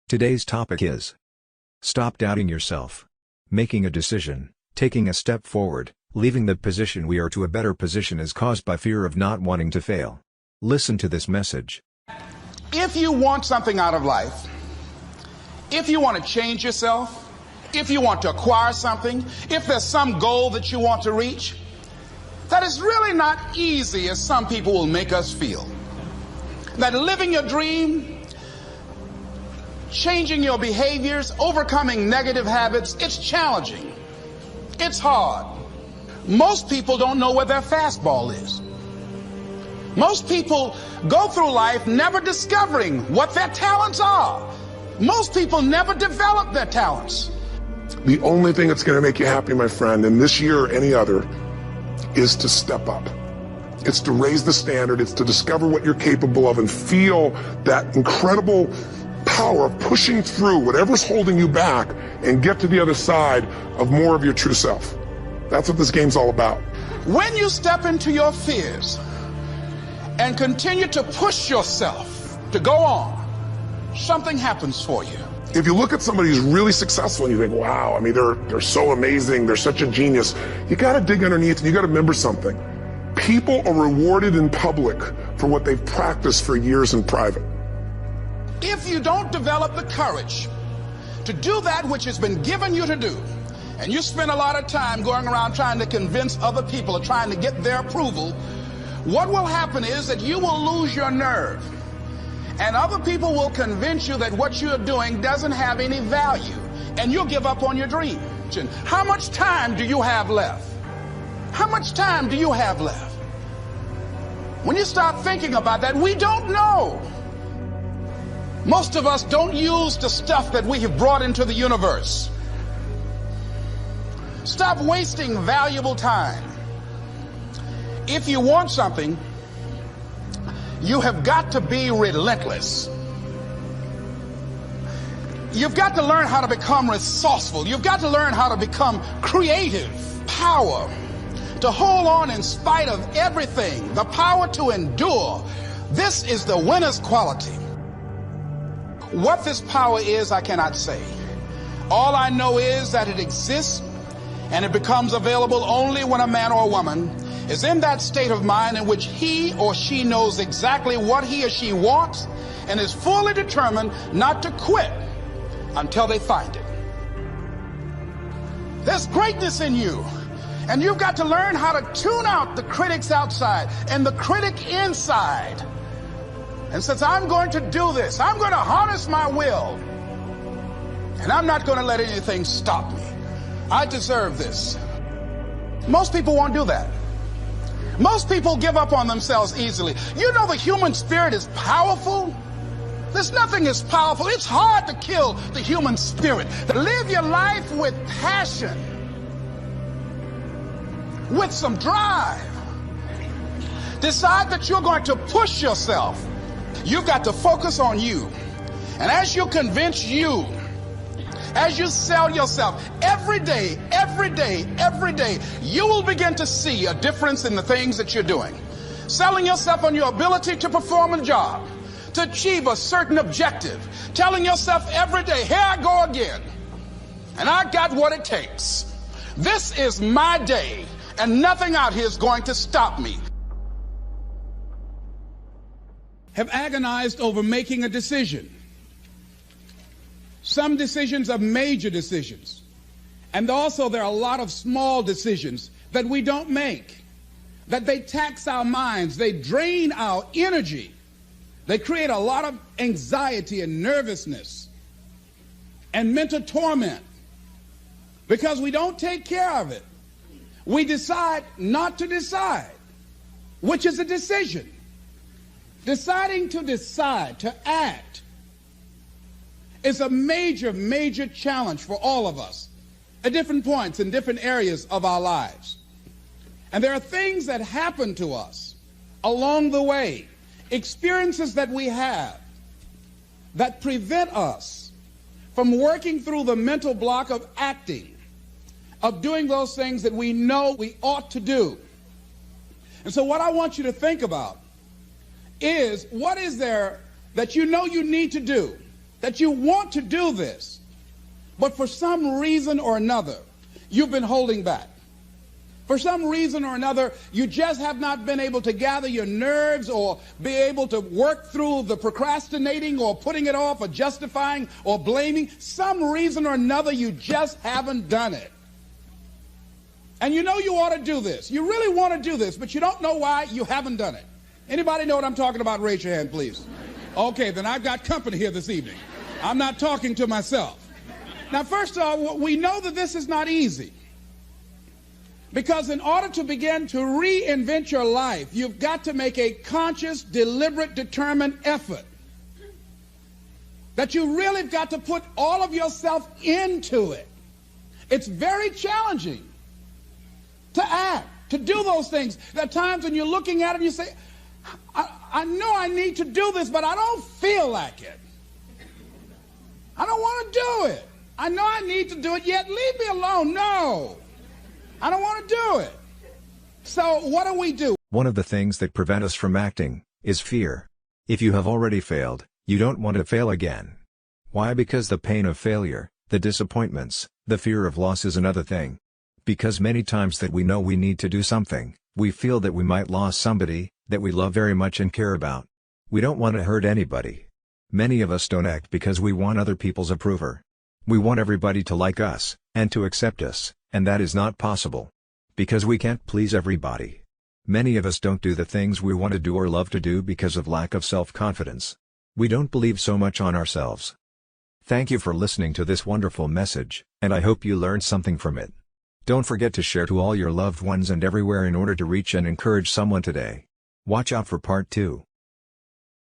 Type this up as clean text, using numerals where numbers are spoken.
Today's topic is: stop doubting yourself. Making a decision, taking a step forward, leaving the position we are to a better position is caused by fear of not wanting to fail. Listen to this message. If you want something out of life, if you want to change yourself, if you want to acquire something, if there's some goal that you want to reach, that is really not easy as some people will make us feel. That living your dream, changing your behaviors, overcoming negative habits, it's challenging. It's hard. Most people don't know where their fastball is. Most people go through life never discovering what their talents are. Most people never develop their talents. The only thing that's going to make you happy, my friend, in this year or any other, is to step up. It's to raise the standard. It's to discover what you're capable of and feel that incredible power of pushing through whatever's holding you back and get to the other side of more of your true self. That's what this game's all about. When you step into your fears and continue to push yourself to go on, something happens for you. If you look at somebody who's really successful and you think, wow, I mean, they're so amazing, they're such a genius, you got to dig underneath and you got to remember something. People are rewarded in public for what they've practiced for years in private. If you don't develop the courage to do that which has been given you to do, and you spend a lot of time going around trying to convince other people or trying to get their approval, what will happen is that you will lose your nerve. And other people will convince you that what you're doing doesn't have any value, and you'll give up on your dream. How much time do you have left? How much time do you have left? When you start thinking about that, we don't know. Most of us don't use the stuff that we have brought into the universe. Stop wasting valuable time. If you want something, you have got to be relentless. You've got to learn how to become resourceful. You've got to learn how to become creative. Power to hold on in spite of everything. The power to endure. This is the winner's quality. What this power is, I cannot say. All I know is that it exists, and it becomes available only when a man or a woman is in that state of mind in which he or she knows exactly what he or she wants and is fully determined not to quit until they find it. There's greatness in you, and you've got to learn how to tune out the critics outside and the critic inside. And since I'm going to do this, I'm going to harness my will, and I'm not going to let anything stop me. I deserve this. Most people won't do that. Most people give up on themselves easily. You know the human spirit is powerful. There's nothing as powerful. It's hard to kill the human spirit. Live your life with passion, with some drive. Decide that you're going to push yourself. You've got to focus on you. And as you convince you, as you sell yourself every day, you will begin to see a difference in the things that you're doing. Selling yourself on your ability to perform a job, to achieve a certain objective. Telling yourself every day, here I go again, and I got what it takes. This is my day, and nothing out here is going to stop me. Have agonized over making a decision. Some decisions are major decisions. And also there are a lot of small decisions that we don't make, that they tax our minds, they drain our energy. They create a lot of anxiety and nervousness and mental torment because we don't take care of it. We decide not to decide, which is a decision. Deciding to decide, to act, is a major, major challenge for all of us at different points in different areas of our lives. And there are things that happen to us along the way, experiences that we have that prevent us from working through the mental block of acting, of doing those things that we know we ought to do. And so what I want you to think about is, what is there that you know you need to do that you want to do this, but for some reason or another, you've been holding back. For some reason or another, you just have not been able to gather your nerves or be able to work through the procrastinating or putting it off or justifying or blaming. Some reason or another, you just haven't done it. And you know you ought to do this. You really want to do this, but you don't know why you haven't done it. Anybody know what I'm talking about? Raise your hand, please. Okay, then I've got company here this evening. I'm not talking to myself. Now, first of all, we know that this is not easy. Because in order to begin to reinvent your life, you've got to make a conscious, deliberate, determined effort. That you really have got to put all of yourself into it. It's very challenging to act, to do those things. There are times when you're looking at it and you say, I know I need to do this, but I don't feel like it. I don't want to do it. I know I need to do it, yet leave me alone. No. I don't want to do it. So what do? One of the things that prevent us from acting is fear. If you have already failed, you don't want to fail again. Why? Because the pain of failure, the disappointments, the fear of loss is another thing. Because many times that we know we need to do something, we feel that we might lose somebody that we love very much and care about. We don't want to hurt anybody. Many of us don't act because we want other people's approval. We want everybody to like us, and to accept us, and that is not possible. Because we can't please everybody. Many of us don't do the things we want to do or love to do because of lack of self-confidence. We don't believe so much on ourselves. Thank you for listening to this wonderful message, and I hope you learned something from it. Don't forget to share to all your loved ones and everywhere in order to reach and encourage someone today. Watch out for part 2.